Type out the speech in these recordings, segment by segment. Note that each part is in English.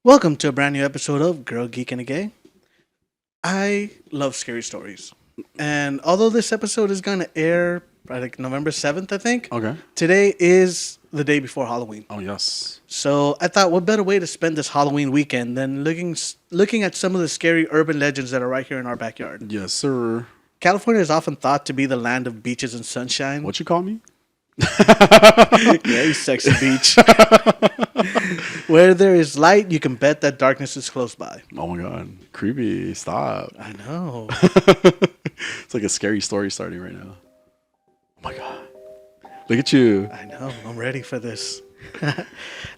Welcome to a brand new episode of Girl, Geek, and a Gay. I love scary stories. And although this episode is going to air by like November 7th, I think, Okay. today is the day before Halloween. Oh yes. So I thought, what better way to spend this Halloween weekend than looking at some of the scary urban legends that are right here in our backyard. Yes, sir. California is often thought to be the land of beaches and sunshine. What you call me? Yeah, you sexy beach. Where there is light, you can bet that darkness is close by. Oh my god. Creepy. Stop. I know. It's like a scary story starting right now. Oh my god. Look at you. I know. I'm ready for this.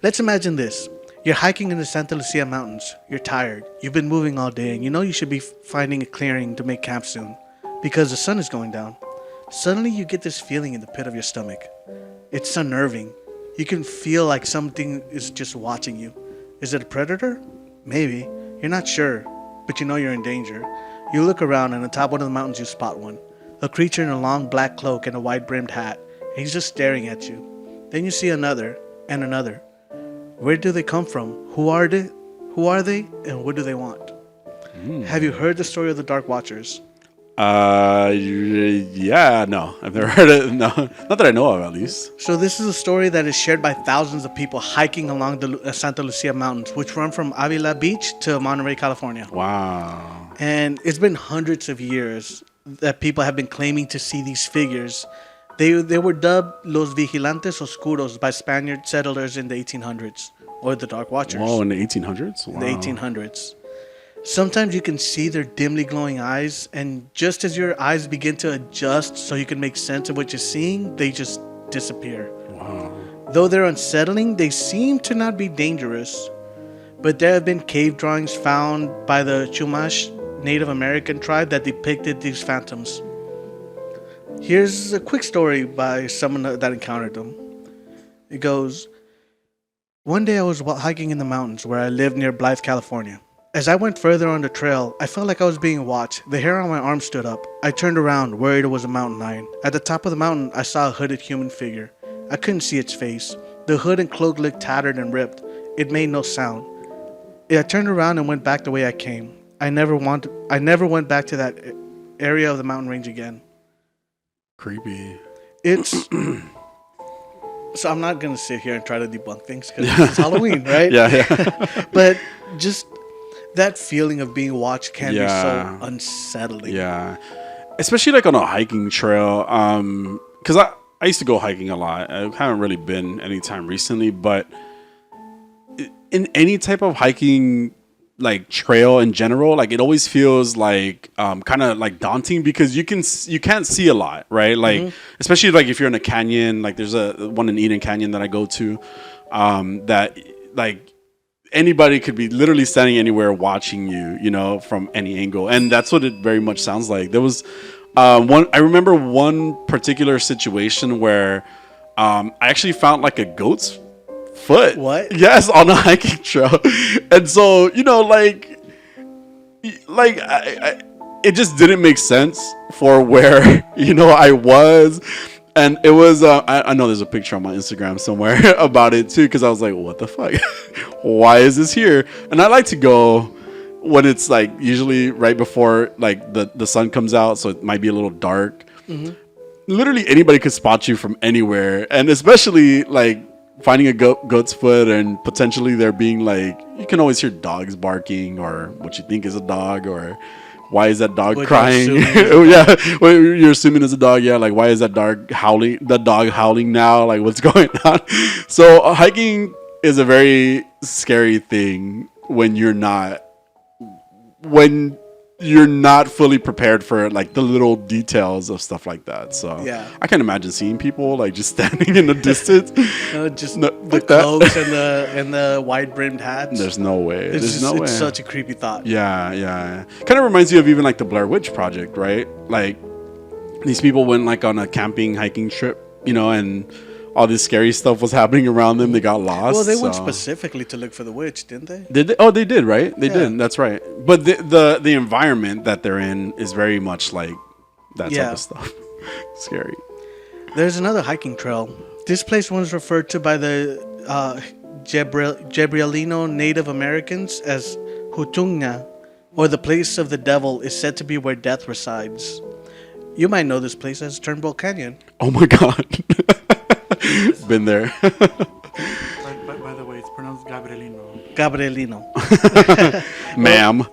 Let's imagine this. You're hiking in the Santa Lucia Mountains. You're tired. You've been moving all day, and you know you should be finding a clearing to make camp soon because the sun is going down. Suddenly, you get this feeling in the pit of your stomach. It's unnerving. You can feel like something is just watching you. Is it a predator? Maybe. You're not sure, but you know you're in danger. You look around, and on top of one of the mountains, you spot one. A creature in a long black cloak and a wide-brimmed hat. And he's just staring at you. Then you see another, and another. Where do they come from? Who are they? And what do they want? Have you heard the story of the Dark Watchers? Yeah, no. I've never heard it. No. Not that I know of, at least. So this is a story that is shared by thousands of people hiking along the Santa Lucia Mountains, which run from Avila Beach to Monterey, California. Wow. And it's been hundreds of years that people have been claiming to see these figures. They were dubbed Los Vigilantes Oscuros by Spaniard settlers in the 1800s, or the Dark Watchers. Whoa, in the 1800s? Wow. In the 1800s. Sometimes you can see their dimly glowing eyes, and just as your eyes begin to adjust so you can make sense of what you're seeing, they just disappear. Wow. Though they're unsettling, they seem to not be dangerous. But there have been cave drawings found by the Chumash Native American tribe that depicted these phantoms. Here's a quick story by someone that encountered them. It goes, one day I was hiking in the mountains where I live near Blythe, California. As I went further on the trail, I felt like I was being watched. The hair on my arm stood up. I turned around, worried it was a mountain lion. At the top of the mountain, I saw a hooded human figure. I couldn't see its face. The hood and cloak looked tattered and ripped. It made no sound. I turned around and went back the way I came. I never went back to that area of the mountain range again. Creepy. It's so I'm not gonna sit here and try to debunk things because it's Halloween, right? Yeah. But just that feeling of being watched can be Yeah. so unsettling. Yeah. Especially like on a hiking trail. Because I used to go hiking a lot. I haven't really been anytime recently, but in any type of hiking like trail in general, like it always feels like kind of like daunting because you can't see a lot, right? Like especially like if you're in a canyon, like there's a one in Eden Canyon that I go to, that like anybody could be literally standing anywhere watching you, you know, from any angle, and that's what it very much sounds like. There was I remember one particular situation where I actually found like a goat's foot. What? Yes, on a hiking trail. And so, you know, I it just didn't make sense for where, you know, I was. And it was, I know there's a picture on my Instagram somewhere about it too, because I was like, what the fuck? Why is this here? And I like to go when it's like usually right before like the sun comes out, so it might be a little dark. Literally anybody could spot you from anywhere. And especially like finding a goat's foot and potentially there being like, you can always hear dogs barking or what you think is a dog, or why is that dog crying? Oh yeah, well, you're assuming it's a dog. Yeah, like why is that dog howling? The dog howling now? Like what's going on? So hiking is a very scary thing when you're not fully prepared for like the little details of stuff like that. So Yeah. I can imagine seeing people like just standing in the distance. Just No, the like that. cloaks and the wide brimmed hats. There's no way. It's There's no way. it's such a creepy thought. Yeah. Kind of reminds you of even like the Blair Witch Project, right? Like these people went like on a camping hiking trip, you know, and all this scary stuff was happening around them. They got lost. Well, they went so- specifically to look for the witch, didn't they? Did they? Oh, they did, right? They Yeah. did. That's right. But the environment that they're in is very much like that type Yeah. of stuff. Scary. There's another hiking trail. This place was referred to by the Gabrielino Native Americans as Hutunga, or the place of the devil, is said to be where death resides. You might know this place as Turnbull Canyon. Oh my god. Been there. By the way, it's pronounced Gabrielino. Gabrielino. Ma'am.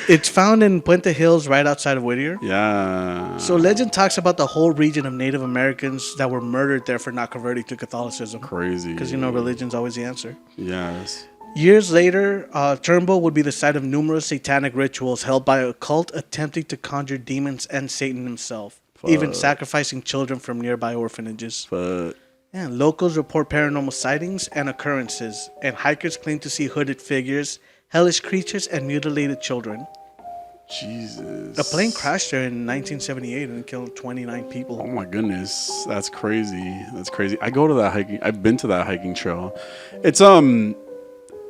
It's found in Puente Hills right outside of Whittier. Yeah. So legend talks about the whole region of Native Americans that were murdered there for not converting to Catholicism. Crazy. Because, religion's always the answer. Yes. Years later, Turnbull would be the site of numerous satanic rituals held by a cult attempting to conjure demons and Satan himself, even sacrificing children from nearby orphanages. Yeah, locals report paranormal sightings and occurrences, and hikers claim to see hooded figures, hellish creatures, and mutilated children. Jesus. A plane crashed there in 1978 and killed 29 people. Oh my goodness. That's crazy. That's crazy. I go to that hiking. I've been to that hiking trail. It's,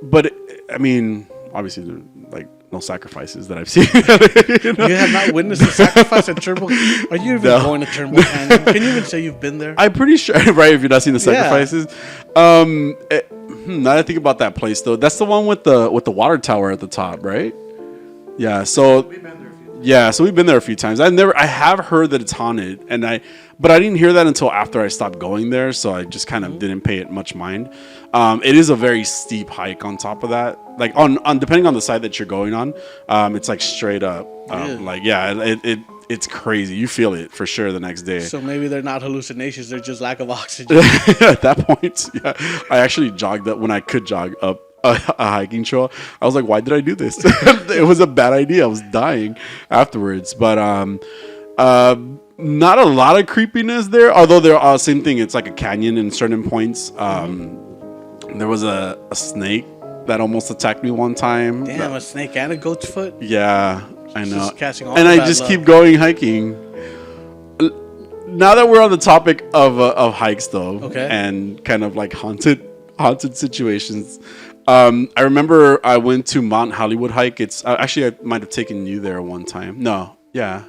but I mean, obviously, there like no sacrifices that I've seen. You have not witnessed a sacrifice at Turnbull? Are you even going to Turnbull Canyon? Can you even say you've been there? I'm pretty sure, right? If you're not seeing the sacrifices. Now that I think about that place, though, that's the one with the water tower at the top, right? Yeah. So We've been there a few times. yeah, so we've been there a few times. I have heard that it's haunted, but I didn't hear that until after I stopped going there, so I just kind of didn't pay it much mind. It is a very steep hike on top of that. Like on depending on the side that you're going on, it's like straight up. It's crazy. You feel it for sure the next day. So maybe they're not hallucinations; they're just lack of oxygen. At that point, yeah, I actually jogged up when I could jog up a hiking trail. I was like, why did I do this? It was a bad idea. I was dying afterwards. But not a lot of creepiness there. Although there are same thing. It's like a canyon in certain points. There was a snake that almost attacked me one time. Damn, a snake and a goat's foot? Yeah, I know. Just catching all and the I bad just luck. keep going hiking. Now that we're on the topic of hikes, though, Okay. and kind of like haunted situations, I remember I went to Mount Hollywood hike. It's actually I might have taken you there one time. No, yeah,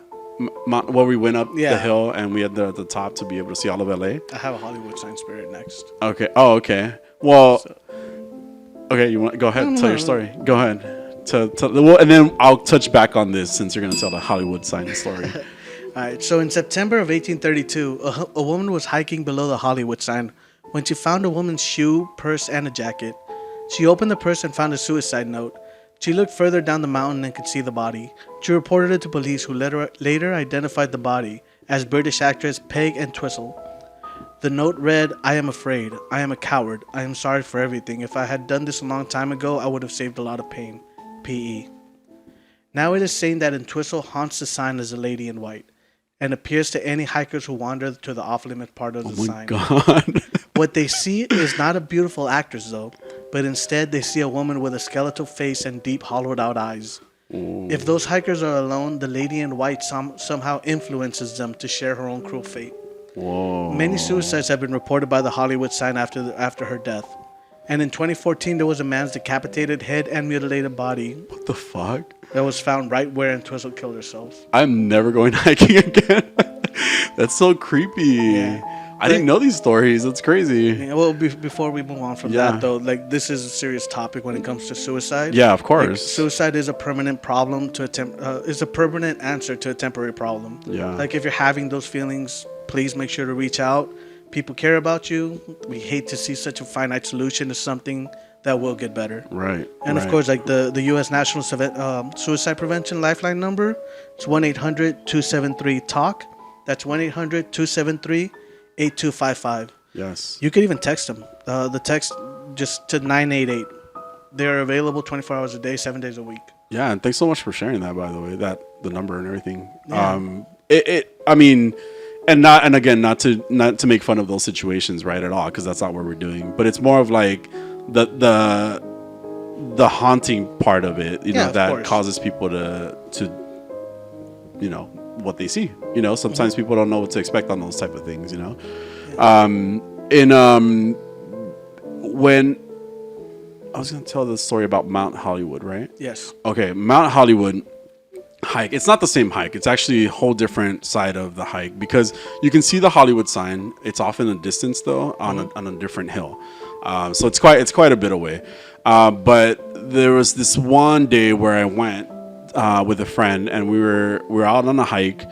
where we went up the hill and we had at the top to be able to see all of LA. I have a Hollywood sign spirit next. Okay. Oh, okay. Well, okay. You want to go ahead? Tell your story. Go ahead. Well, and then I'll touch back on this since you're gonna tell the Hollywood sign story. All right. So in September of 1832, a woman was hiking below the Hollywood sign when she found a woman's shoe, purse, and a jacket. She opened the purse and found a suicide note. She looked further down the mountain and could see the body. She reported it to police, who later identified the body as British actress Peg Entwistle. The note read, "I am afraid. I am a coward. I am sorry for everything. If I had done this a long time ago, I would have saved a lot of pain. P.E." Now it is saying that Entwistle haunts the sign as a lady in white and appears to any hikers who wander to the off-limit part of the sign. God. What they see is not a beautiful actress, though, but instead they see a woman with a skeletal face and deep hollowed-out eyes. Ooh. If those hikers are alone, the lady in white somehow influences them to share her own cruel fate. Whoa. Many suicides have been reported by the Hollywood sign after her death. And in 2014, there was a man's decapitated head and mutilated body What the fuck? that was found right where Entwistle killed herself. I'm never going hiking again. That's so creepy. Yeah. I didn't know these stories. That's crazy. Yeah, well, before we move on from Yeah. that, though, like this is a serious topic when it comes to suicide. Yeah, of Like, course. suicide is a permanent problem is a permanent answer to a temporary problem. Yeah. Like if you're having those feelings, please make sure to reach out. People care about you. We hate to see such a finite solution to something that will get better. Right. And right. of course, like the U.S. National Suicide Prevention Lifeline number, it's 1-800-273-TALK. That's 1-800-273-8255. Yes. You could even text them. The text just to 988. They're available 24 hours a day, 7 days a week. Yeah, and thanks so much for sharing that. By the way, the number and everything. Yeah. I mean, not to make fun of those situations, right, at all, because that's not what we're doing. But it's more of like the haunting part of it, Yeah, of that course. causes people to what they see. Sometimes people don't know what to expect on those type of things. When I was gonna tell the story about Mount Hollywood, right? Yes. Okay, Mount Hollywood hike. It's not the same hike. It's actually a whole different side of the hike because you can see the Hollywood sign. It's off in the distance though, on a different hill. So it's quite a bit away. But there was this one day where I went with a friend, and we were out on a hike,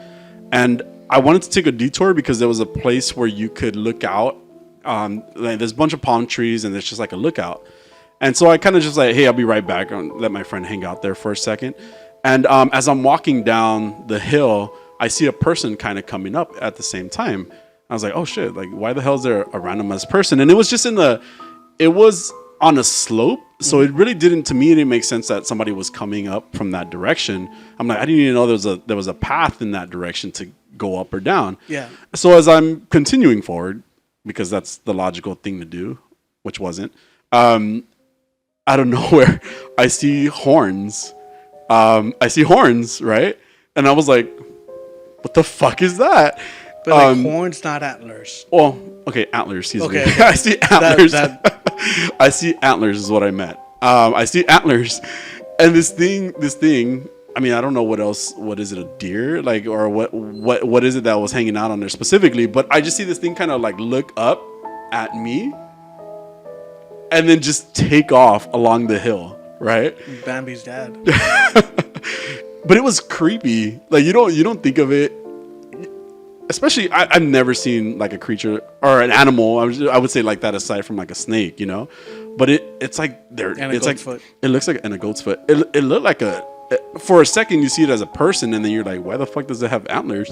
and I wanted to take a detour because there was a place where you could look out. Like there's a bunch of palm trees, and there's just like a lookout. And so I kind of just like, hey, I'll be right back. And let my friend hang out there for a second. And as I'm walking down the hill, I see a person kind of coming up at the same time. I was like, oh shit, like why the hell is there a random ass person? And it was just it was on a slope. So it really didn't, to me, it didn't make sense that somebody was coming up from that direction. I'm like, I didn't even know there was a path in that direction to go up or down. Yeah. So as I'm continuing forward, because that's the logical thing to do, which wasn't, out of nowhere, I see horns. Right? And I was like, what the fuck is that? But like horns, not antlers. Well, okay, antlers, excuse me. Okay. I see antlers. That- I see antlers is what I meant. I see antlers. And this thing, I mean, I don't know what is it, a deer? Like, or what is it that was hanging out on there specifically? But I just see this thing kind of like look up at me and then just take off along the hill, right? Bambi's dad. But it was creepy. Like you don't think of it. Especially, I've never seen like a creature or an animal. I would say like that aside from like a snake, you know. But it's like it's like foot. It looks like a goat's foot. It looked like for a second you see it as a person, and then you're like, why the fuck does it have antlers?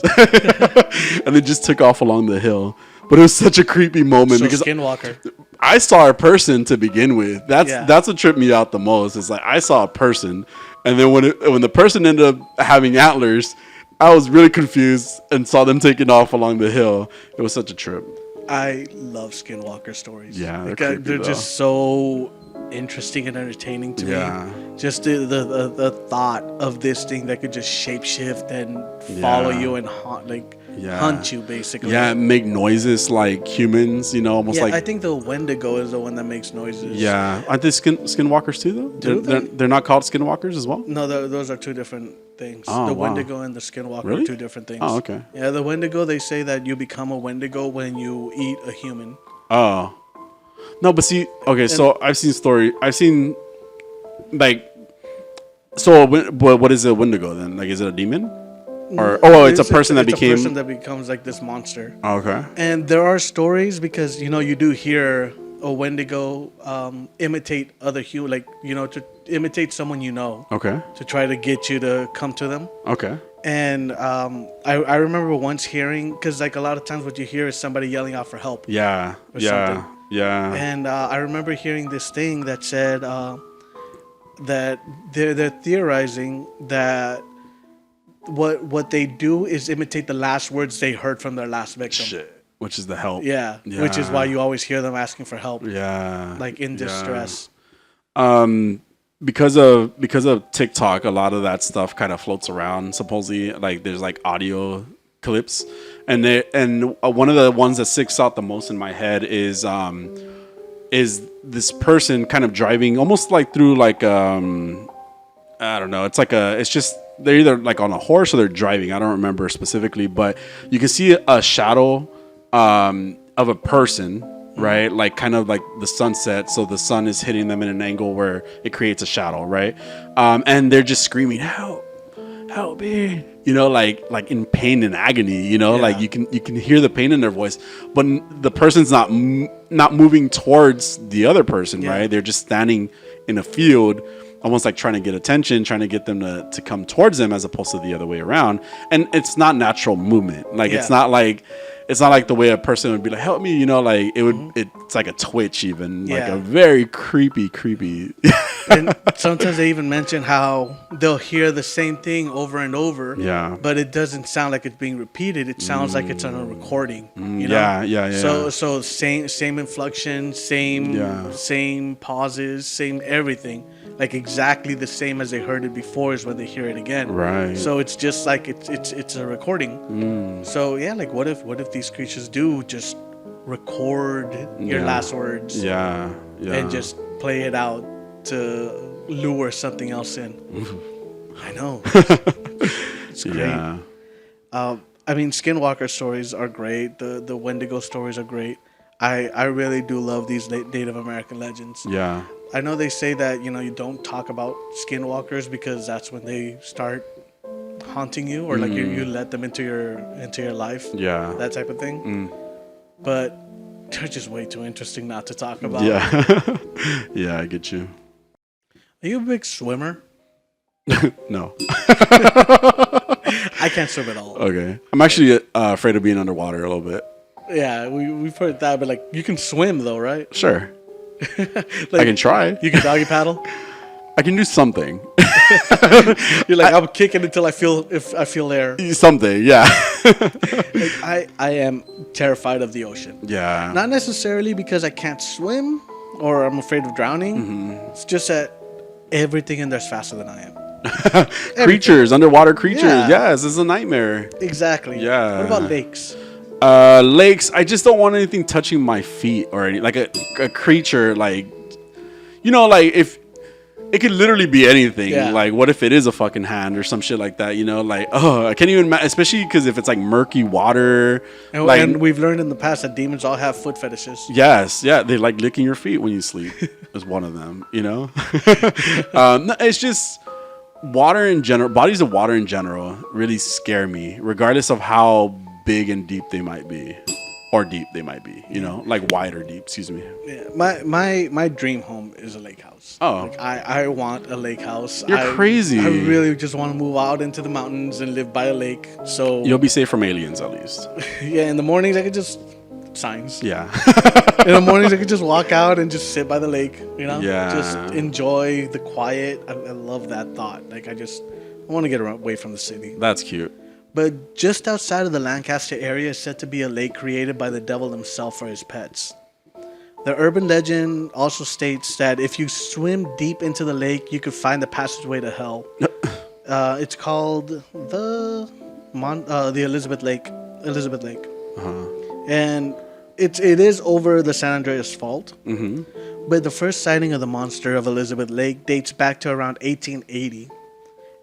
And it just took off along the hill. But it was such a creepy moment So because skinwalker. I saw a person to begin with. That's what tripped me out the most. It's like I saw a person, and then when the person ended up having antlers, I was really confused and saw them taking off along the hill. It was such a trip. I love skinwalker stories. Yeah, they're Like, creepy, they're though. just so interesting and entertaining to me. Just the thought of this thing that could just shapeshift and follow you and hunt you basically. Yeah, make noises like humans, you know, almost Yeah, like. I think the Wendigo is the one that makes noises. Yeah, aren't they skinwalkers too though? They're not called skinwalkers as well. No, those are two different things. Oh, The wow. Wendigo and the Skinwalker Really? are two different things. Oh, okay. Yeah, the Wendigo, they say that you become a Wendigo when you eat a human. Oh, no, but see, okay, so I've seen like, so what is a Wendigo then? Like, is it a demon? Or it's a person that became. a person that becomes like this monster. Oh, okay. And there are stories because you do hear a Wendigo imitate other human, like to imitate someone Okay. to try to get you to come to them. Okay. And I remember once hearing, because like a lot of times what you hear is somebody yelling out for help. Yeah. Or Yeah. something. Yeah. And I remember hearing this thing that said that they're theorizing that what they do is imitate the last words they heard from their last victim. Shit. Which is the help. Yeah, which is why you always hear them asking for help. Yeah. Like in distress. Because of TikTok, a lot of that stuff kind of floats around. Supposedly, like there's like audio clips, and one of the ones that sticks out the most in my head is this person kind of driving almost like through like I don't know. It's just they're either like on a horse or they're driving. I don't remember specifically, but you can see a shadow of a person, right? Like kind of like the sunset. So the sun is hitting them in an angle where it creates a shadow, right? And they're just screaming, help me, like in pain and agony, like you can hear the pain in their voice, but the person's not moving towards the other person, right? They're just standing in a field, almost like trying to get attention, trying to get them to come towards them as opposed to the other way around. And it's not natural movement. Like it's not like the way a person would be like, help me, like it would, it's like a twitch even, like a very creepy. And sometimes they even mention how they'll hear the same thing over and over. Yeah. But it doesn't sound like it's being repeated. It sounds like it's on a recording. Yeah. So same inflection, same pauses, same everything. Like exactly the same as they heard it before is when they hear it again. Right. So it's just like it's a recording. So yeah, like what if these creatures do just record your last words? Yeah. And just play it out to lure something else in. I know. It's great. Yeah. I mean, Skinwalker stories are great. The Wendigo stories are great. I really do love these Native American legends. Yeah. I know they say that you don't talk about skinwalkers because that's when they start haunting you, or like you let them into your life. Yeah. That type of thing. But they're just way too interesting not to talk about. Yeah. Yeah, I get you. Are you a big swimmer? No. I can't swim at all. Okay. I'm actually afraid of being underwater a little bit. Yeah, we've heard that, but like you can swim though, right? Sure. Like, I can try. You can doggy paddle. I can do something. You're like, I'm kicking until I feel air. Something, yeah. Like, I am terrified of the ocean. Yeah. Not necessarily because I can't swim or I'm afraid of drowning. It's just that everything in there's faster than I am. Creatures, underwater creatures. Yeah. Yes, it's a nightmare. Exactly. Yeah. What about lakes? Lakes, I just don't want anything touching my feet or any, like a creature, like, like if it could literally be anything. Yeah. Like, what if it is a fucking hand or some shit like that? Like, oh, I can't even, especially because if it's like murky water. And we've learned in the past that demons all have foot fetishes. Yes, yeah, they like licking your feet when you sleep. Is one of them, No, it's just water in general. Bodies of water in general really scare me, regardless of how big and deep they might be, or deep they might be. Like wide or deep. Excuse me. Yeah, my dream home is a lake house. Oh. Like I want a lake house. You're crazy. I really just want to move out into the mountains and live by a lake. So You'll be safe from aliens at least. yeah, in the mornings I could just signs. Yeah. In the mornings I could just walk out and just sit by the lake. Yeah. Just enjoy the quiet. I love that thought. Like I want to get away from the city. That's cute. But just outside of the Lancaster area is said to be a lake created by the devil himself for his pets. The urban legend also states that if you swim deep into the lake, you could find the passageway to hell. It's called the Elizabeth Lake. And it is over the San Andreas Fault. But the first sighting of the monster of Elizabeth Lake dates back to around 1880.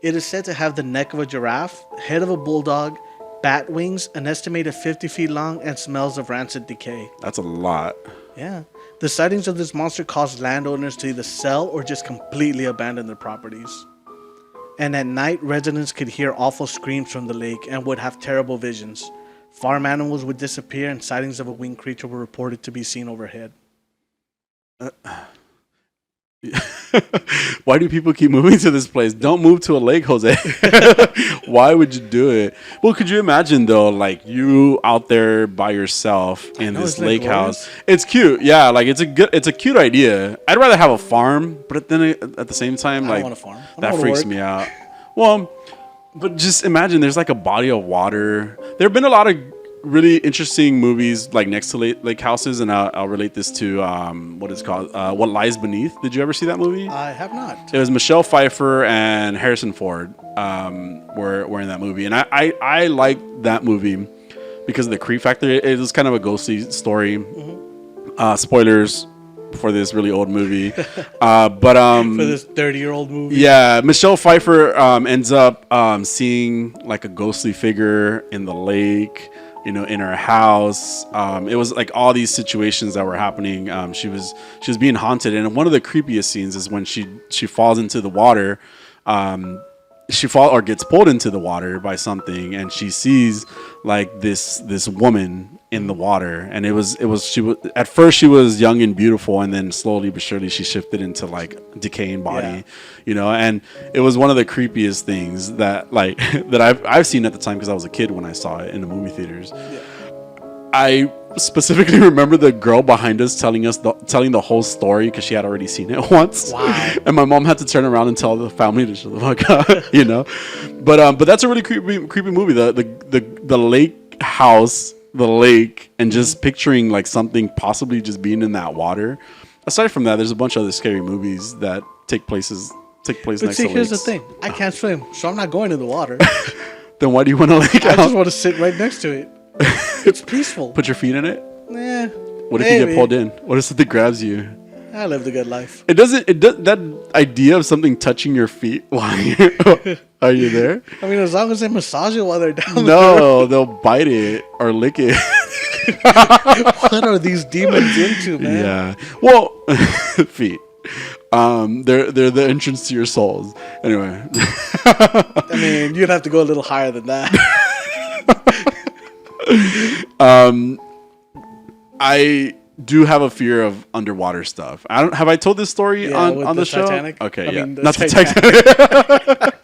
It is said to have the neck of a giraffe, head of a bulldog, bat wings, an estimated 50 feet long, and smells of rancid decay. That's a lot. Yeah. The sightings of this monster caused landowners to either sell or just completely abandon their properties. And at night, residents could hear awful screams from the lake and would have terrible visions. Farm animals would disappear and sightings of a winged creature were reported to be seen overhead. Why do people keep moving to this place? Don't move to a lake, Jose. Why would you do it? Well, could you imagine though, like you out there by yourself in this lake house? It's cute, yeah. Like it's a cute idea. I'd rather have a farm, but then at the same time, I like don't want a farm. that freaks me out. Well, but just imagine there's like a body of water. There have been a lot of really interesting movies like next to lake houses, and I'll relate this to what it's called What Lies Beneath. Did you ever see that movie? I have not. It was Michelle Pfeiffer and Harrison Ford were in that movie, and I liked that movie because of the creep factor. It was kind of a ghostly story. Spoilers for this really old movie, but For this 30-year-old movie. yeah, Michelle Pfeiffer ends up seeing like a ghostly figure in the lake, in her house. It was like all these situations that were happening. She was being haunted, and one of the creepiest scenes is when she falls into the water. She gets pulled into the water by something, and she sees like this woman in the water, and at first she was young and beautiful, and then slowly but surely she shifted into like decaying body, and it was one of the creepiest things that like that I've seen at the time because I was a kid when I saw it in the movie theaters. I specifically remember the girl behind us telling the whole story because she had already seen it once. Wow. And my mom had to turn around and tell the family to shut the fuck up, But that's a really creepy movie. The lake house, the lake, and just picturing like something possibly just being in that water. Aside from that, there's a bunch of other scary movies that take place next to lakes. But see, here's the thing. I can't swim, so I'm not going in the water. Then why do you want to lake I house? just want to sit right next to it. It's peaceful. Put your feet in it. Nah. What if you get pulled in? What if something grabs you? I lived a good life. It does that idea of something touching your feet while are you there? I mean, as long as they massage it while they're down there. No, they'll bite it or lick it. What are these demons into, man? Yeah. Well, feet. They're the entrance to your souls. Anyway. I mean, you'd have to go a little higher than that. I do have a fear of underwater stuff. I don't. Have I told this story Yeah, with on the show? Titanic? Okay, I yeah. mean, the Not the Titanic. Titanic.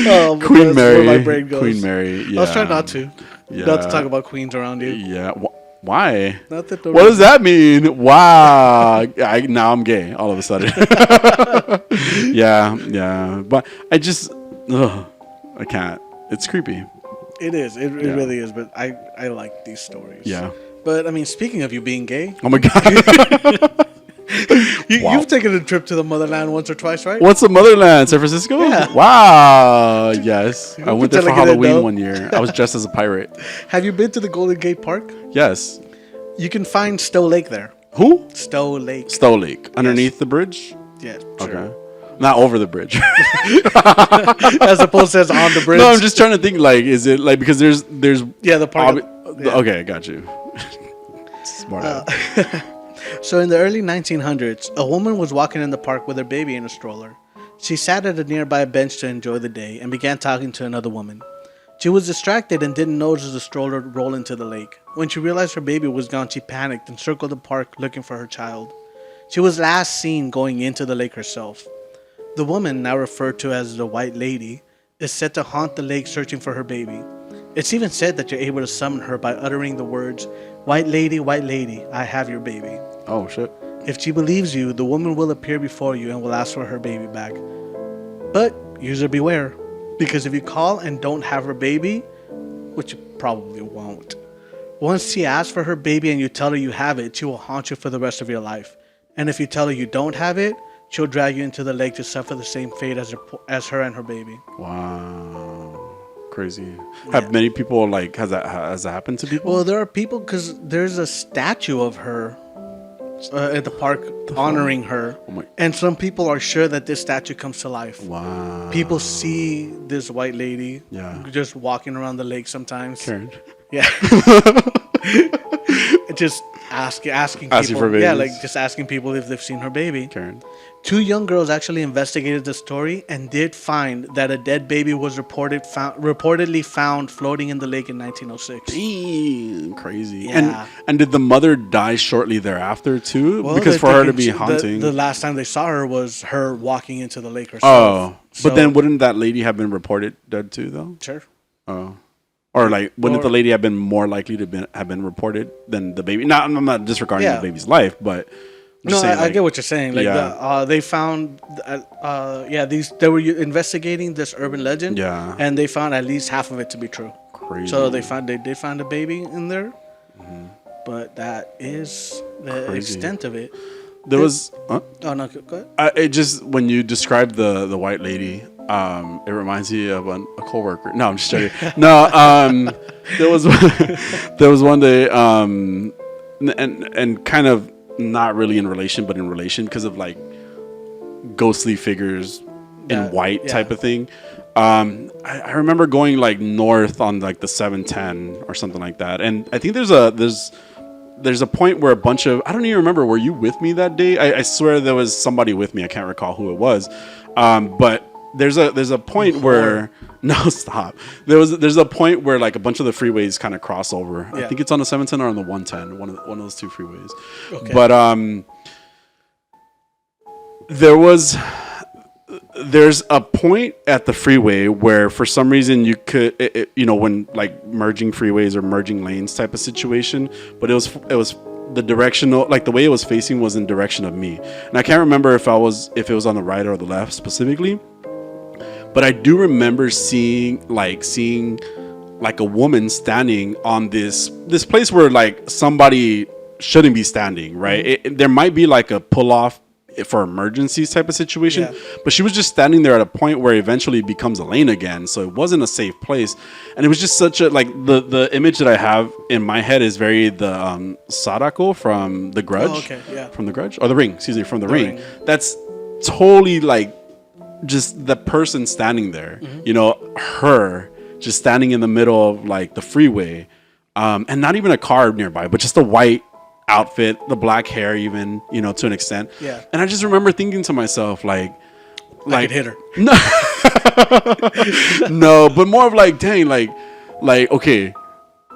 Oh, but Queen that's where Mary. my brain goes. Queen Mary. Yeah. I was trying not to. Yeah. Not to talk about queens around you. Yeah. Why? Not that What does that mean? Wow. Now I'm gay all of a sudden. Yeah. But I just, I can't. It's creepy. It is. It Yeah. really is. But I like these stories. Yeah. But I mean, speaking of you being gay, Oh my God. Wow. you've taken a trip to the motherland once or twice, right? What's the motherland? San Francisco? Yeah. Wow. Yes. I went there pretend for like you didn't Halloween know. one year. I was dressed as a pirate. Have you been to the Golden Gate Park? Yes. You can find Stowe Lake there. Who? Stowe Lake. Stowe Lake. Underneath the bridge? Yeah. Sure. Okay. Not over the bridge. As opposed to as on the bridge. No, I'm just trying to think, like, is it like, because there's Yeah, the park. obvi- okay, I got you. Smart ass. So in the early 1900s, a woman was walking in the park with her baby in a stroller. She sat at a nearby bench to enjoy the day and began talking to another woman. She was distracted and didn't notice the stroller roll into the lake. When she realized her baby was gone, she panicked and circled the park looking for her child. She was last seen going into the lake herself. The woman, now referred to as the White Lady, is said to haunt the lake searching for her baby. It's even said that you're able to summon her by uttering the words, White Lady, I have your baby." Oh, shit. If she believes you, the woman will appear before you and will ask for her baby back. But user beware, because if you call and don't have her baby, which you probably won't, once she asks for her baby and you tell her you have it, she will haunt you for the rest of your life. And if you tell her you don't have it, she'll drag you into the lake to suffer the same fate as her and her baby. Wow. Crazy. Have many people, like, has that happened to people? Well, there are people, because there's a statue of her at the park honoring her. Oh my- And some people are sure that this statue comes to life. Wow. People see this white lady Yeah. just walking around the lake sometimes. Karen. Yeah. Just asking people. Asking for Yeah, babies. like just asking people if they've seen her baby. Karen. 2 young girls actually investigated the story and did find that a dead baby was reportedly found floating in the lake in 1906. Damn, crazy. Yeah. And did the mother die shortly thereafter too? Well, Because they're for her to thinking be haunting. The last time they saw her was her walking into the lake herself. Oh, So- but then wouldn't that lady have been reported dead too, though? Sure. Oh, or like wouldn't Or- the lady have been more likely to have been reported than the baby? Not, I'm not disregarding Yeah. the baby's life, but I'm No, just saying, I like, get what you're saying. Like, Yeah. they found, they were investigating this urban legend. Yeah. And they found at least half of it to be true. Crazy. So they did find a baby in there, but that is the Crazy. extent of it. There was. Oh no, go ahead. It just when you described the white lady, it reminds me of a coworker. No, I'm just joking. No, there was there was one day, and kind of not really in relation, but in relation because of like ghostly figures Yeah, in white yeah. type of thing. I remember going like north on like the 710 or something like that, and I think there's a point where a bunch of, I don't even remember, were you with me that day? I swear there was somebody with me. I can't recall who it was. But there's a point where, no, stop. There's a point where like a bunch of the freeways kind of cross over. I Yeah. think it's on the 710 or on the 110, one of those two freeways. Okay. But there's a point at the freeway where for some reason you could, when like merging freeways or merging lanes type of situation, but it was the directional, like the way it was facing was in direction of me. And I can't remember if it was on the right or the left specifically, but I do remember seeing like a woman standing on this place where like somebody shouldn't be standing, right? There might be like a pull off for emergencies type of situation, Yeah. but she was just standing there at a point where eventually it becomes a lane again, so it wasn't a safe place. And it was just such a, like, the image that I have in my head is very the Sadako from The Grudge. Oh, okay, yeah. From The Grudge, or The Ring, excuse me, from The Ring. Ring. That's totally like just the person standing there, Mm-hmm. her just standing in the middle of like the freeway. and not even a car nearby, but just a white outfit, the black hair, even, to an extent. Yeah. And I just remember thinking to myself, I could hit her. no, no, but more of like, dang, like, okay,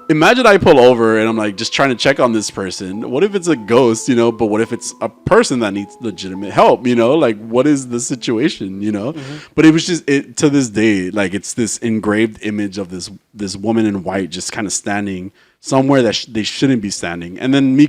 imagine I pull over and I'm like just trying to check on this person. What if it's a ghost, but what if it's a person that needs legitimate help, like what is the situation, But it was just to this day, like it's this engraved image of this woman in white just kind of standing somewhere that they shouldn't be standing. And then me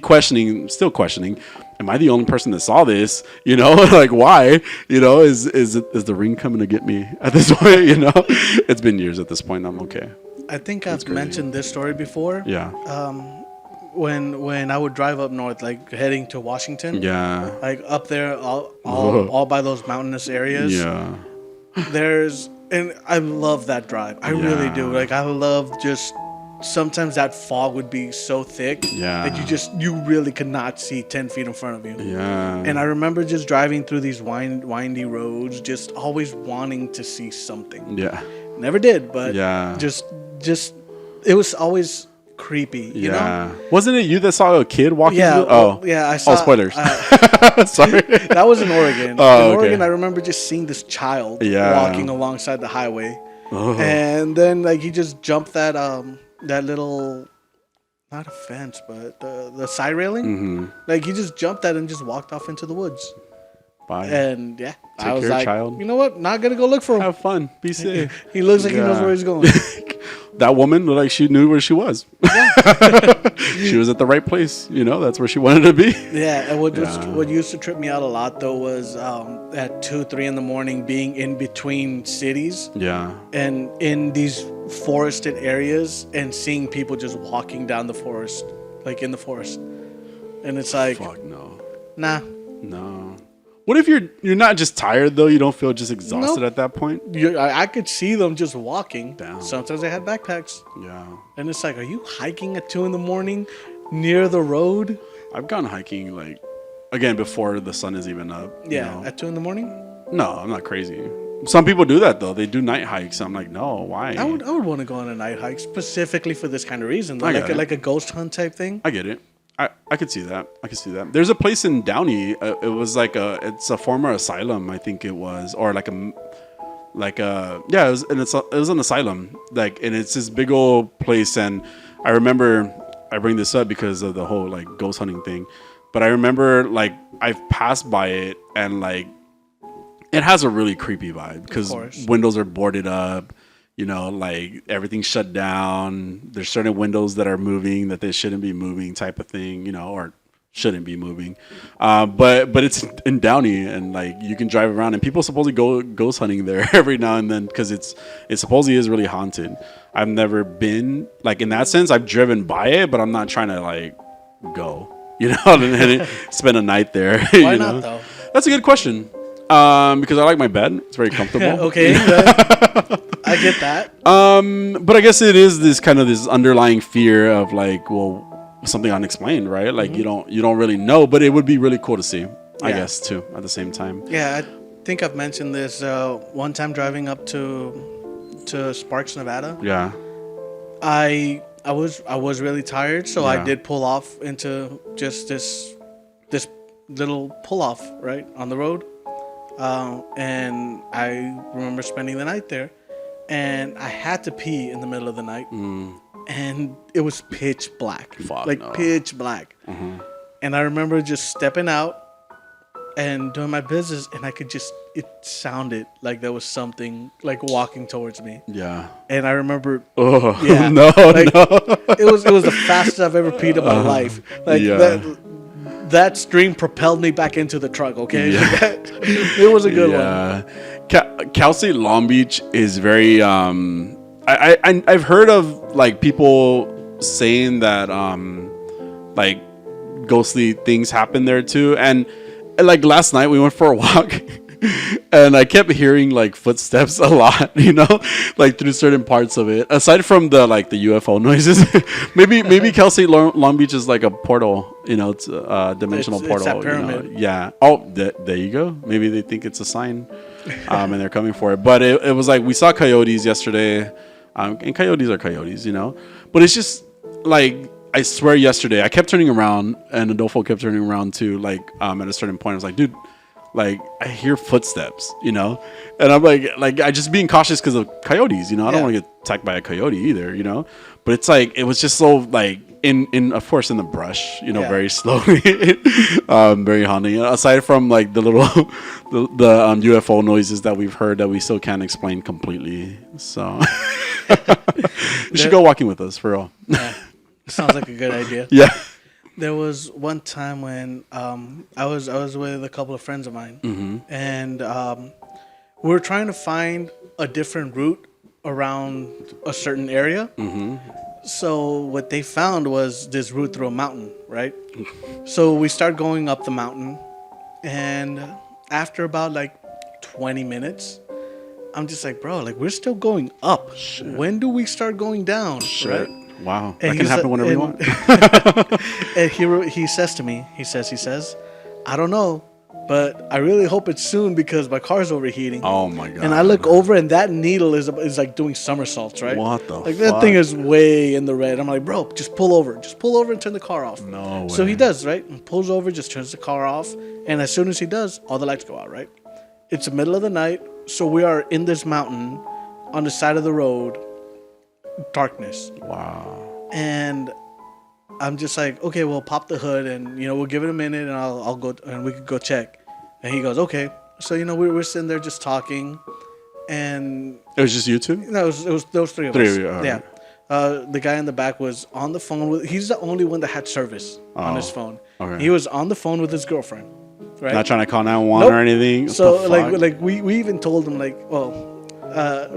still questioning, am I the only person that saw this? Like why? Is the ring coming to get me at this point? It's been years at this point. I'm okay. I think I've mentioned this story before. Yeah. When I would drive up north, like heading to Washington. Yeah. Like up there, all by those mountainous areas. Yeah. And I love that drive. I really do. Like I love just. Sometimes that fog would be so thick that you really could not see 10 feet in front of you. Yeah. And I remember just driving through these windy roads, just always wanting to see something. Yeah. Never did, but just it was always creepy, you know? Wasn't it you that saw a kid walking through? I saw. Oh, spoilers. Sorry. That was in Oregon. Oh, in Oregon, okay. I remember just seeing this child walking alongside the highway. Oh. And then like he just jumped that little, not a fence, but the side railing. Mm-hmm. Like he just jumped that and just walked off into the woods. Bye. And I was like, child. You know what? Not gonna go look for him. Have fun. Be safe. He looks like he knows where he's going. That woman looked like she knew where she was. Yeah. She was at the right place. That's where she wanted to be. Yeah. And what used to trip me out a lot though was at 2-3 in the morning being in between cities. Yeah. And in these forested areas and seeing people just walking down the forest, like in the forest. And it's like, fuck no. Nah. No. What if you're not just tired though? You don't feel just exhausted at that point? I could see them just walking. Damn. Sometimes they had backpacks. Yeah. And it's like, are you hiking at 2 a.m. near the road? I've gone hiking like, again, before the sun is even up. Yeah, at 2 a.m. No, I'm not crazy. Some people do that though. They do night hikes. I'm like, no, why? I would want to go on a night hike specifically for this kind of reason, like a ghost hunt type thing. I get it. I could see that. There's a place in Downey. It was it's a former asylum, I think it was, or it was an asylum. And it's this big old place. And I remember, I bring this up because of the whole like ghost hunting thing, but I remember like I've passed by it and like it has a really creepy vibe because windows are boarded up. Like everything's shut down. There's certain windows that are moving that they shouldn't be moving, type of thing, or shouldn't be moving. But it's in Downey, and like you can drive around, and people supposedly go ghost hunting there every now and then because it supposedly is really haunted. I've never been like in that sense. I've driven by it, but I'm not trying to like go, and spend a night there. Why not though? That's a good question. Because I like my bed. It's very comfortable. Okay. I get that. But I guess it is this underlying fear of like, well, something unexplained, right? Like you don't really know, but it would be really cool to see, I guess, too, at the same time. Yeah, I think I've mentioned this one time driving up to Sparks, Nevada. Yeah. I was really tired, so I did pull off into just this little pull off right on the road. And I remember spending the night there, and I had to pee in the middle of the night, and it was pitch black, pitch black. Mm-hmm. And I remember just stepping out and doing my business, and it sounded like there was something like walking towards me. Yeah. And I remember, no. It was the fastest I've ever peed in my life. That stream propelled me back into the truck, okay? Yeah. It was a good one. Cal State Long Beach is very... I've heard of like people saying that like ghostly things happen there too. And like last night we went for a walk and I kept hearing like footsteps a lot, like through certain parts of it. Aside from the UFO noises, maybe Cal State Long Beach is like a portal, it's a dimensional portal. It's that pyramid. Yeah. Oh, there you go. Maybe they think it's a sign, and they're coming for it. But it was like we saw coyotes yesterday, and coyotes are coyotes, but it's just like I swear yesterday I kept turning around and Adolfo kept turning around too. Like at a certain point I was like, dude, like I hear footsteps, you know, and I'm like I just being cautious because of coyotes, you know. I don't want to get attacked by a coyote either, you know. But it's like it was just so like in of course in the brush, you know, very slowly, very haunting. Aside from like the little the UFO noises that we've heard that we still can't explain completely. So you should go walking with us for real. Yeah, sounds like a good idea. Yeah. There was one time when I was with a couple of friends of mine, and we were trying to find a different route around a certain area. So what they found was this route through a mountain, right? So we start going up the mountain, and after about like 20 minutes, I'm just like, bro, like we're still going up. Shit. When do we start going down? Shit. Right? Wow. And that can happen whenever you want. And he says to me, he says, I don't know, but I really hope it's soon because my car's overheating. Oh my god! And I look over, and that needle is like doing somersaults, right? What the? Like that thing is way in the red. I'm like, bro, just pull over and turn the car off. No way. So he does, right? And pulls over, just turns the car off, and as soon as he does, all the lights go out, right? It's the middle of the night, so we are in this mountain, on the side of the road, darkness. Wow. And I'm just like, okay, well, pop the hood, and we'll give it a minute, and I'll go, and we could go check. And he goes, okay. So we're sitting there just talking, and it was just you two? No, it was those three of us. Of you, yeah. The guy in the back was on the phone he's the only one that had service on his phone. Okay. He was on the phone with his girlfriend, right? Not trying to call 911 or anything. So like we even told him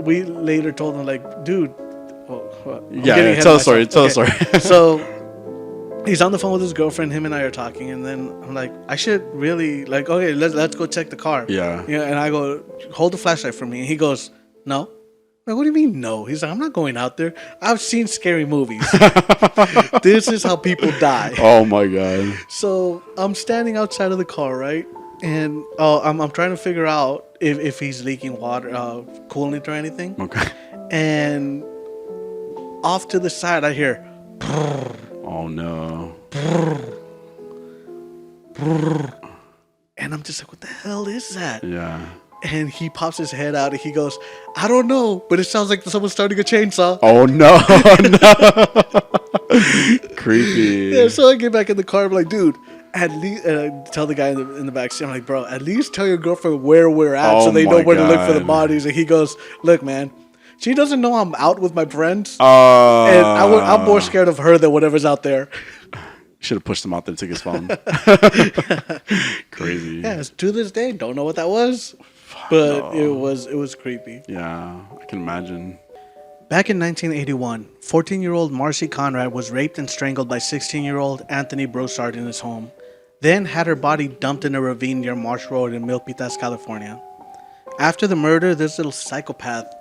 we later told him like, dude. Tell the story. Tell the story. So he's on the phone with his girlfriend. Him and I are talking, and then I'm like, I should really okay, let's go check the car. Yeah. And I go, hold the flashlight for me. And he goes, no. I'm like, what do you mean no? He's like, I'm not going out there. I've seen scary movies. This is how people die. Oh my god. So I'm standing outside of the car, right? And I'm trying to figure out if he's leaking water, coolant or anything. Okay. And off to the side, I hear. Oh no. And I'm just like, what the hell is that? Yeah. And he pops his head out and he goes, I don't know, but it sounds like someone's starting a chainsaw. Oh no. No. Creepy. Yeah, so I get back in the car. I'm like, dude, at least tell the guy in the back seat, I'm like, bro, at least tell your girlfriend where we're at so they know where to look for the bodies. And he goes, look, man, she doesn't know I'm out with my friends. And I'm more scared of her than whatever's out there. Should have pushed him out there and took his phone. Crazy. Yeah, to this day, don't know what that was. But it was creepy. Yeah, I can imagine. Back in 1981, 14-year-old Marcy Conrad was raped and strangled by 16-year-old Anthony Broussard in his home, then had her body dumped in a ravine near Marsh Road in Milpitas, California. After the murder, this little psychopath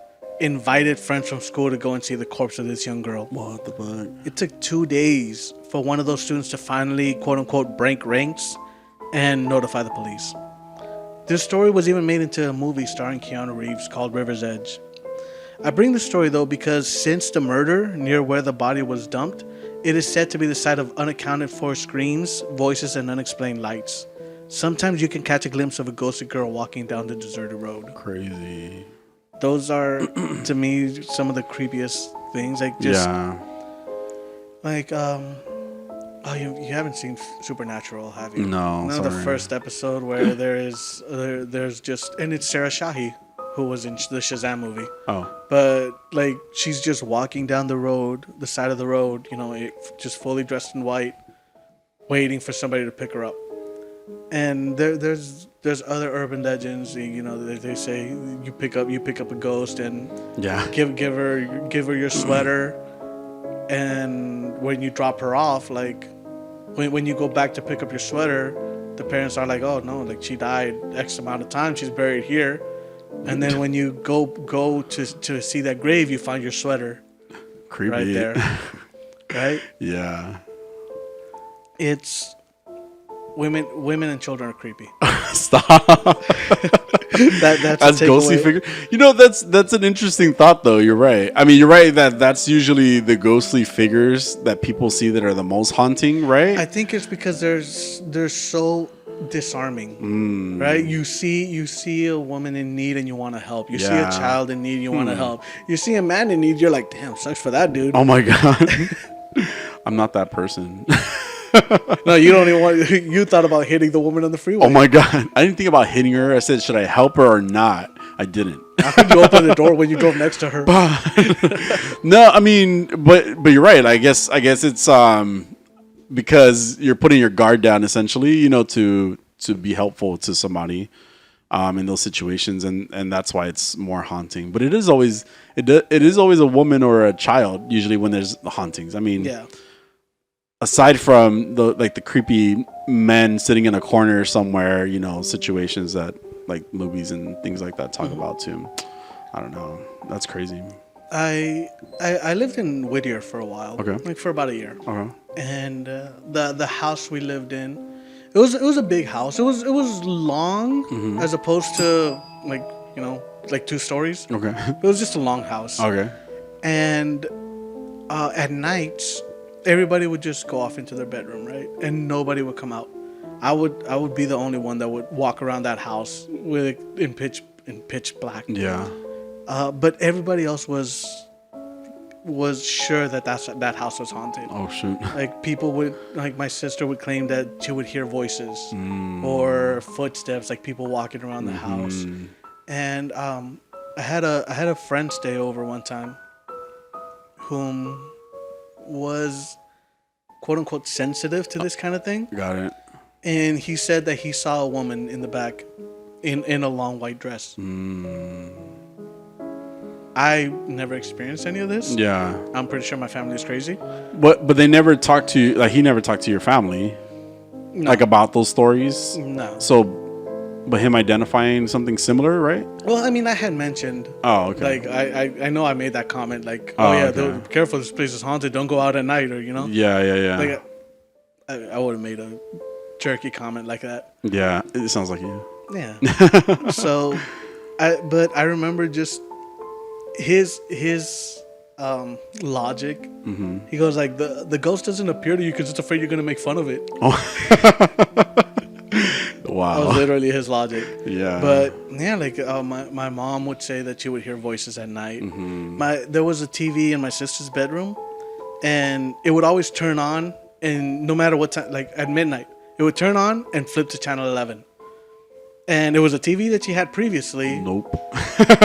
invited friends from school to go and see the corpse of this young girl. What the fuck? It took 2 days for one of those students to finally, quote-unquote, break ranks and notify the police. This story was even made into a movie starring Keanu Reeves called River's Edge. I bring this story, though, because since the murder near where the body was dumped, it is said to be the site of unaccounted for screams, voices, and unexplained lights. Sometimes you can catch a glimpse of a ghosted girl walking down the deserted road. Crazy. Those are, to me, some of the creepiest things. Like, just... Yeah. Like, oh, you haven't seen Supernatural, have you? No, the first episode where there's just... And it's Sarah Shahi, who was in the Shazam movie. Oh. But, like, she's just walking down the road, the side of the road, just fully dressed in white, waiting for somebody to pick her up. And there's other urban legends, they say you pick up a ghost and give her your sweater, and when you drop her off, like when you go back to pick up your sweater, the parents are like, oh no, like she died X amount of time, she's buried here, and then when you go to see that grave, you find your sweater. Creepy. Right there. Right? Yeah. It's women and children are creepy. Stop. That's As a ghostly takeaway. figure. That's an interesting thought, though. You're right. I mean, you're right that's usually the ghostly figures that people see that are the most haunting, right? I think it's because they're so disarming, right? You see a woman in need and you want to help. You see a Yeah. child in need and you want to help. You see a man in need, you're like, damn, sucks for that dude. Oh my god. I'm not that person. No, you don't even want. You thought about hitting the woman on the freeway. Oh my god. I didn't think about hitting her. I said, should I help her or not? I didn't. How could you open the door when you drove next to her? No, I mean, but you're right. I guess it's because you're putting your guard down essentially, to be helpful to somebody in those situations, and that's why it's more haunting. But it is always a woman or a child usually when there's hauntings. I mean, Yeah. aside from the creepy men sitting in a corner somewhere, situations that like movies and things like that talk about too. I don't know. That's crazy. I lived in Whittier for a while. Okay. Like for about a year. Okay. And the house we lived in, it was a big house. It was long as opposed to like 2 stories. Okay. It was just a long house. Okay. And at nights, everybody would just go off into their bedroom, right? And nobody would come out. I would be the only one that would walk around that house in pitch black. Yeah. But everybody else was sure that that house was haunted. Oh shoot. Like people would, like my sister would claim that she would hear voices or footsteps, like people walking around the house. And I had a friend stay over one time, whom was quote unquote sensitive to this kind of thing. Got it. And he said that he saw a woman in the back in a long white dress. I never experienced any of this. Yeah. I'm pretty sure my family is crazy. But they never talked to, like, he never talked to your family, No. like, about those stories. No. So, but him identifying something similar, right? Well, I mean, I had mentioned. Oh, okay. Like I know I made that comment. Like, Oh, yeah, okay. be careful, this place is haunted. Don't go out at night, or Yeah. Like, I would have made a jerky comment like that. Yeah, it sounds like you. Yeah. So, but I remember just his logic. Mm-hmm. He goes like, the ghost doesn't appear to you because it's afraid you're gonna make fun of it. That was Wow. literally his logic. Yeah. But yeah, like my mom would say that she would hear voices at night. There was a TV in my sister's bedroom, and it would always turn on, and no matter what time, like at midnight, it would turn on and flip to channel 11. And it was a TV that she had previously, Nope.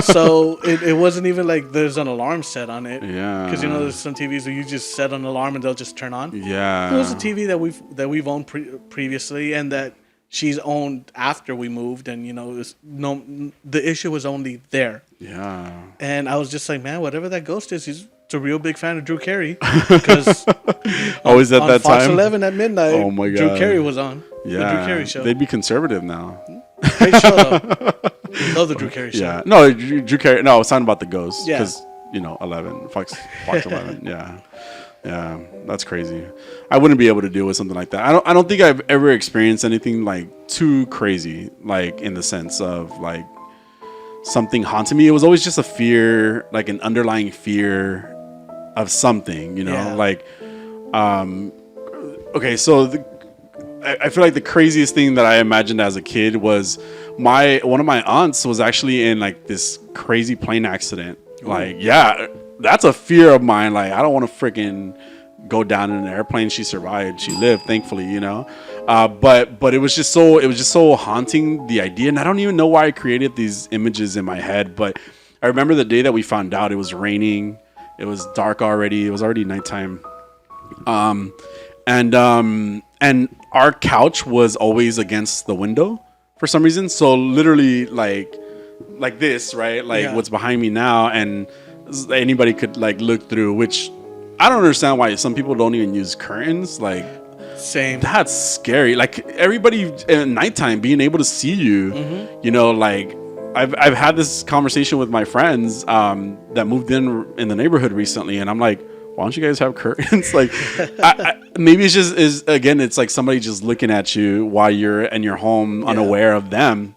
so it wasn't even like there's an alarm set on it. Yeah. Because there's some TVs where you just set an alarm and they'll just turn on. Yeah. It was a TV that we've owned previously, and that she's owned after we moved, and the issue was only there. Yeah. And I was just like, man, whatever that ghost is, he's a real big fan of Drew Carey, because Always at on that Fox time. 11 at midnight, Oh my Drew God. Carey was on the Yeah. Drew Carey show. They'd be conservative now. Great show though. Love the Drew Carey show. Yeah. No, Drew Carey. No, I was talking about the ghost. Yeah. Because 11, Fox 11. Yeah. Yeah. That's crazy. I wouldn't be able to deal with something like that. I don't think I've ever experienced anything like too crazy, like in the sense of like something haunting me. It was always just a fear, like an underlying fear of something, Yeah. like, okay. So I feel like the craziest thing that I imagined as a kid was one of my aunts was actually in like this crazy plane accident. Like, yeah, that's a fear of mine. Like, I don't want to freaking go down in an airplane. She survived. She lived, thankfully, but it was just so haunting, the idea. And I don't even know why I created these images in my head, but I remember the day that we found out. It was raining. It was dark already. It was already nighttime. And our couch was always against the window for some reason. So literally like this, right? Like Yeah. what's behind me now, and anybody could like look through, which I don't understand why some people don't even use curtains. Like, Same. that's scary. Like everybody at nighttime being able to see you, like I've had this conversation with my friends that moved in the neighborhood recently, and I'm like, why don't you guys have curtains? Like, maybe it's just it's like somebody just looking at you while you're in your home, unaware of them,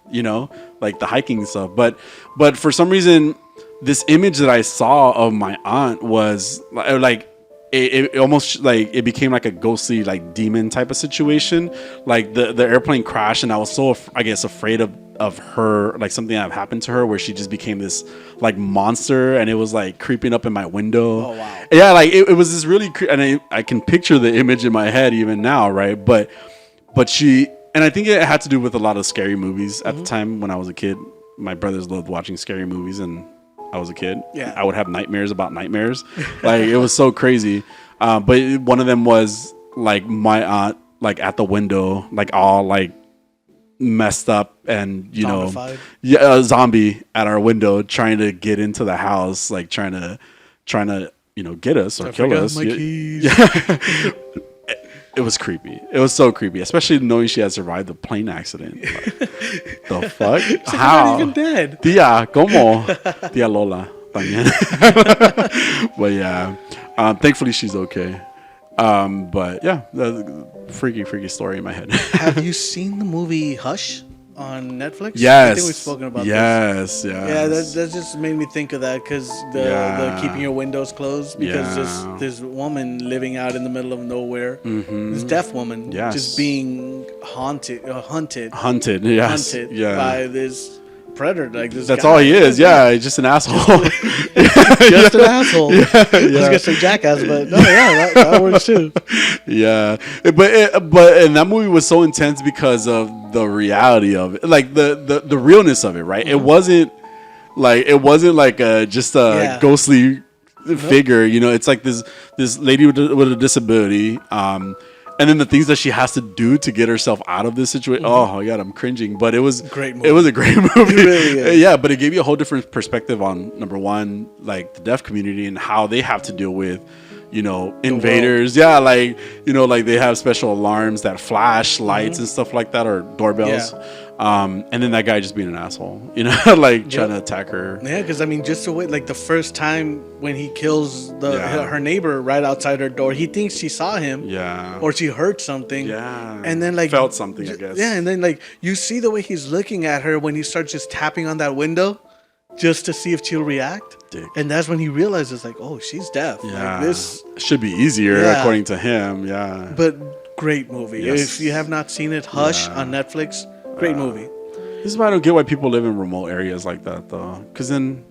like the hiking stuff. But for some reason, this image that I saw of my aunt was like, it almost like it became like a ghostly, like demon type of situation. Like the airplane crashed, and I was so I guess afraid of her, like something that happened to her, where she just became this like monster, and it was like creeping up in my window. Oh wow! Yeah, like it was this really, and I can picture the image in my head even now, right? But she, and I think it had to do with a lot of scary movies at the time when I was a kid. My brothers loved watching scary movies, and I was a kid. Yeah. I would have nightmares about nightmares. Like, it was so crazy. But one of them was like my aunt, like at the window, like all like messed up and, Zombified. a zombie at our window trying to get into the house, like trying to, get us or kill us. My keys. Yeah. It was creepy. It was so creepy, especially knowing she had survived the plane accident. Like, the fuck? She's How? not even dead. Tía, ¿cómo? Tía Lola también. But yeah, thankfully she's okay. But yeah, freaky story in my head. Have you seen the movie Hush on Netflix? Yes. I think we've spoken about this. Yes. Yeah, that just made me think of that because the keeping your windows closed because this woman living out in the middle of nowhere, this deaf woman, just being hunted, Yes. by this predator, like this. That's guy. all he is. Yeah, he's just an asshole. Just an asshole. I was gonna say jackass, but no, that works too. Yeah, but and that movie was so intense because of the reality of it, like the realness of it, right? It wasn't like just a ghostly figure, It's like this lady with a disability, and then the things that she has to do to get herself out of this situation. Oh my God, I'm cringing. But it was great movie. It was a great movie. It really is. Yeah, but it gave you a whole different perspective on, number one, like the deaf community and how they have to deal with, invaders. Yeah, like, like they have special alarms that flash lights and stuff like that, or doorbells. Yeah. And then that guy just being an asshole, like trying to attack her. Yeah, because I mean, just the way, like the first time when he kills her neighbor right outside her door, he thinks she saw him, or she heard something, and then like felt something, I guess. Yeah, and then like you see the way he's looking at her when he starts just tapping on that window, just to see if she'll react. Dick. And that's when he realizes, like, oh, she's deaf. Yeah, like, this should be easier according to him. Yeah, but great movie. Yes. If you have not seen it, Hush on Netflix. Great movie. This is why I don't get why people live in remote areas like that, though. Because then,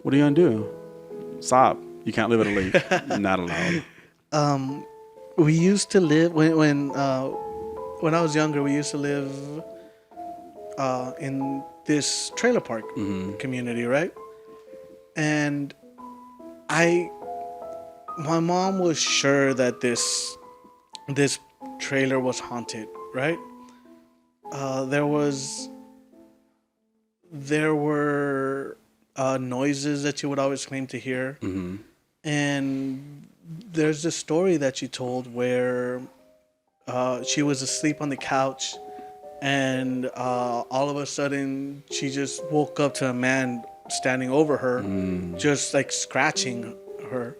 what are you gonna do? Stop. You can't live at a lake. Not allowed. We used to live when I was younger. We used to live in this trailer park community, right? And my mom was sure that this trailer was haunted, right? There were noises that she would always claim to hear, and there's this story that she told where she was asleep on the couch, and all of a sudden she just woke up to a man standing over her, just like scratching her.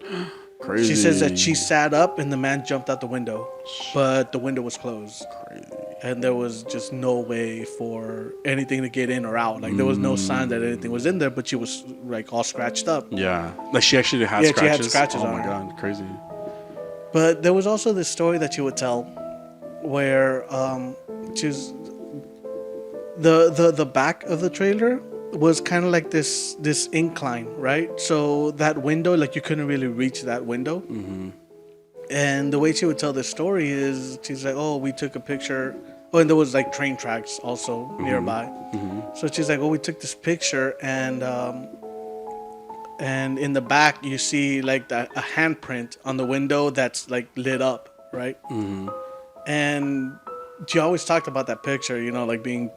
Crazy. She says that she sat up and the man jumped out the window, but the window was closed. Crazy. And there was just no way for anything to get in or out. Like there was no sign that anything was in there, but she was like all scratched up. Yeah, like she actually had scratches. She had scratches oh on my her. God, crazy. But there was also this story that she would tell, where she's the back of the trailer was kind of like this incline, right? So that window, like you couldn't really reach that window. And the way she would tell this story is, she's like, oh, we took a picture. Oh, and there was like train tracks also nearby. So she's like, oh, we took this picture, and in the back you see like a handprint on the window that's like lit up, right? And she always talked about that picture, like being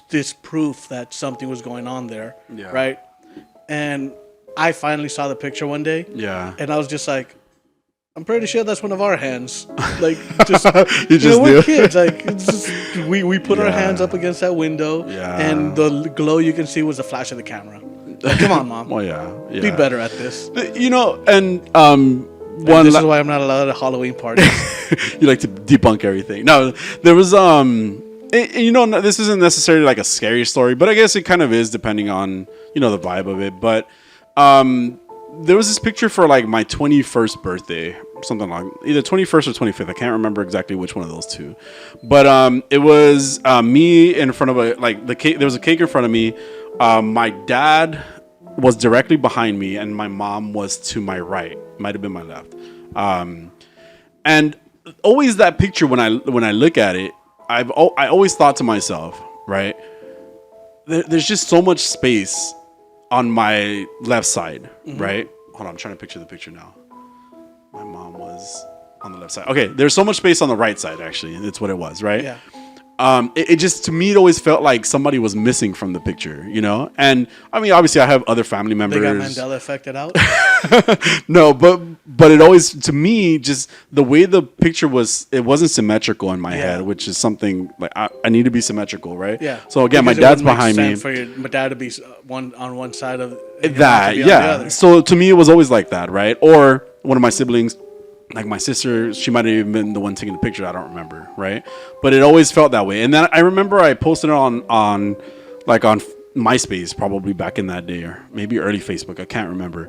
this proof that something was going on there, right? And I finally saw the picture one day, and I was just like, I'm pretty sure that's one of our hands. Like, just, we're kids. Like, it's just, we put our hands up against that window, and the glow you can see was the flash of the camera. Like, come on, Mom. Well, yeah. Be better at this. And And this is why I'm not allowed at Halloween parties. You like to debunk everything. No, there was you know, this isn't necessarily like a scary story, but I guess it kind of is depending on, you know, the vibe of it. But there was this picture for like my 21st birthday, something like either 21st or 25th. I can't remember exactly which one of those two, but it was me in front of the cake. There was a cake in front of me. My dad was directly behind me, and my mom was to my right. Might have been my left. And always that picture when I look at it, I always thought to myself, right? There's just so much space on my left side, right? Hold on, I'm trying to picture the picture now. My mom was on the left side. Okay, there's so much space on the right side, actually. That's what it was, right? Yeah. It just, to me, it always felt like somebody was missing from the picture, you know? And, I mean, obviously, I have other family members. They got Mandela affected out? No, but it always, to me, just the way the picture was, it wasn't symmetrical in my head, which is something, like, I need to be symmetrical, right? Yeah. So, again, Because my dad's it wouldn't behind make me. sense for my dad to be on one side of That, yeah. So, to me, it was always like that, right? Or one of my siblings, like my sister, she might have even been the one taking the picture. I don't remember, right? But it always felt that way. And then I remember I posted it on MySpace, probably back in that day, or maybe early Facebook. I can't remember.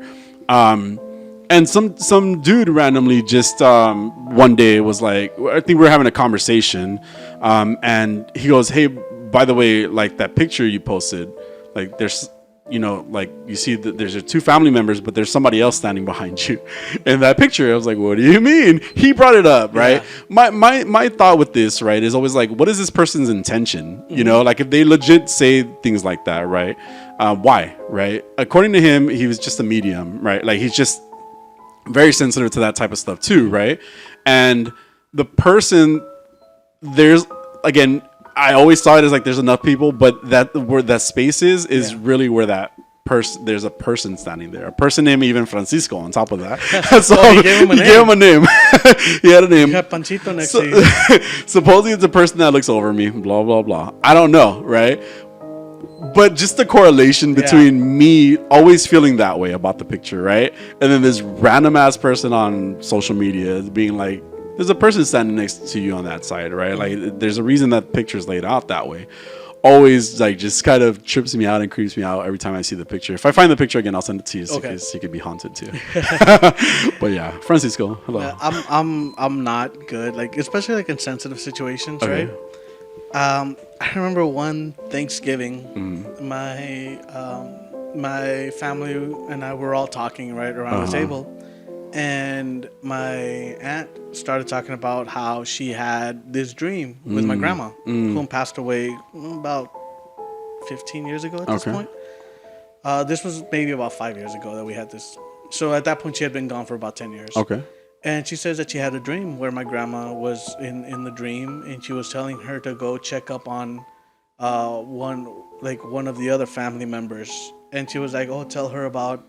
And some dude randomly just one day was like, I think we were having a conversation, and he goes, "Hey, by the way, like that picture you posted, like there's." You know, like you see that there's two family members, but there's somebody else standing behind you in that picture. I was like, what do you mean? He brought it up, right? Yeah. My thought with this, right, is always like, what is this person's intention? You know, like if they legit say things like that, right? Why, right? According to him, he was just a medium, right? Like he's just very sensitive to that type of stuff too, right? And the person, there's, again, I always saw it as like there's enough people, but that where that space is really where that person, there's a person standing there, a person named even Francisco on top of that. So he gave him a name. He had a name. You have Panchito next to you. Supposedly it's a person that looks over me, blah blah blah. I don't know, right? But just the correlation between me always feeling that way about the picture, right? And then this random ass person on social media being like, there's a person standing next to you on that side, right? Like, there's a reason that picture's laid out that way. Always, like, just kind of trips me out and creeps me out every time I see the picture. If I find the picture again, I'll send it to you so you could be haunted too. But yeah, Francisco, hello. Yeah, I'm not good, like especially like in sensitive situations, right? I remember one Thanksgiving, my family and I were all talking right around the table. And my aunt started talking about how she had this dream with my grandma, whom passed away about 15 years ago at this point. This was maybe about 5 years ago that we had this. So at that point, she had been gone for about 10 years. Okay. And she says that she had a dream where my grandma was in the dream, and she was telling her to go check up on one of the other family members. And she was like, "Oh, tell her about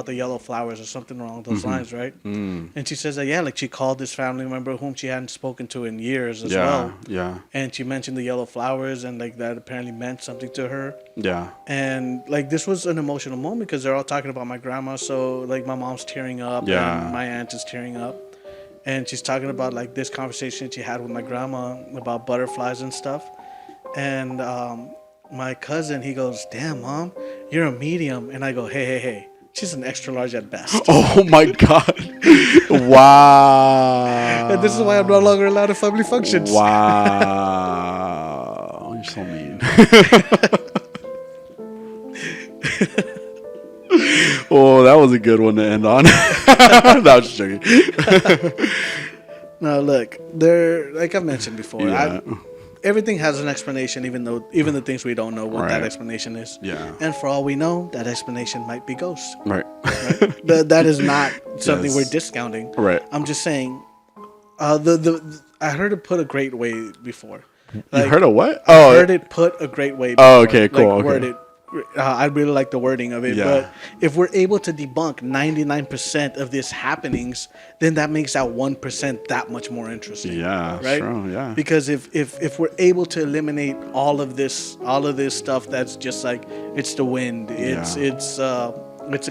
the yellow flowers," or something along those lines, right? And she says that, like she called this family member whom she hadn't spoken to in years as well. Yeah. And she mentioned the yellow flowers, and like that apparently meant something to her. Yeah. And like this was an emotional moment because they're all talking about my grandma. So like my mom's tearing up, and my aunt is tearing up, and she's talking about like this conversation she had with my grandma about butterflies and stuff, and my cousin, he goes, "Damn, Mom, you're a medium," and I go, "Hey. She's an extra large at best." Oh my God. Wow. And this is why I'm no longer allowed at family functions. Wow. You're so mean. Oh, that was a good one to end on. No, I was just joking. No, look, like I mentioned before, everything has an explanation, even the things we don't know what that explanation is. Yeah. And for all we know, that explanation might be ghosts. Right. That is not something we're discounting. Right. I'm just saying, I heard it put a great way before. Like, you heard of what? I heard it put a great way before. Oh, okay, cool. Like, worded. I really like the wording of it, but if we're able to debunk 99% of these happenings, then that makes that 1% that much more interesting. Yeah, right. Sure, yeah. Because if we're able to eliminate all of this stuff that's just like it's the wind, it's a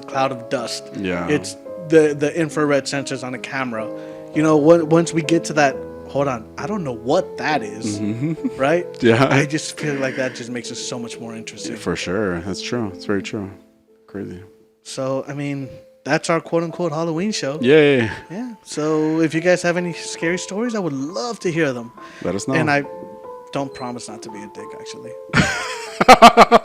cloud of dust, it's the infrared sensors on a camera. You know, once we get to that, hold on, I don't know what that is, right? Yeah. I just feel like that just makes it so much more interesting. For sure. That's true. It's very true. Crazy. So, I mean, that's our quote-unquote Halloween show. Yay. Yeah. So, if you guys have any scary stories, I would love to hear them. Let us know. And I don't promise not to be a dick, actually.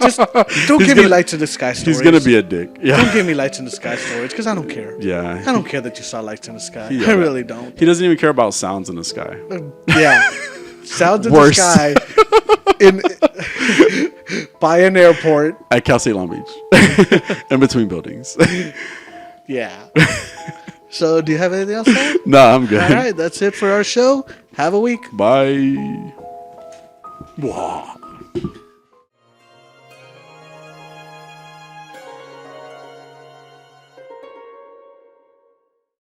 Just don't give me lights in the sky stories. He's going to be a dick. Yeah. Don't give me lights in the sky stories, because I don't care. Yeah. I don't care that you saw lights in the sky. Yeah. I really don't. He doesn't even care about sounds in the sky. Yeah. Sounds in Worse. the sky by an airport. At Cal State Long Beach. In between buildings. Yeah. So, do you have anything else, Sam? No, I'm good. All right, that's it for our show. Have a week. Bye. Wow.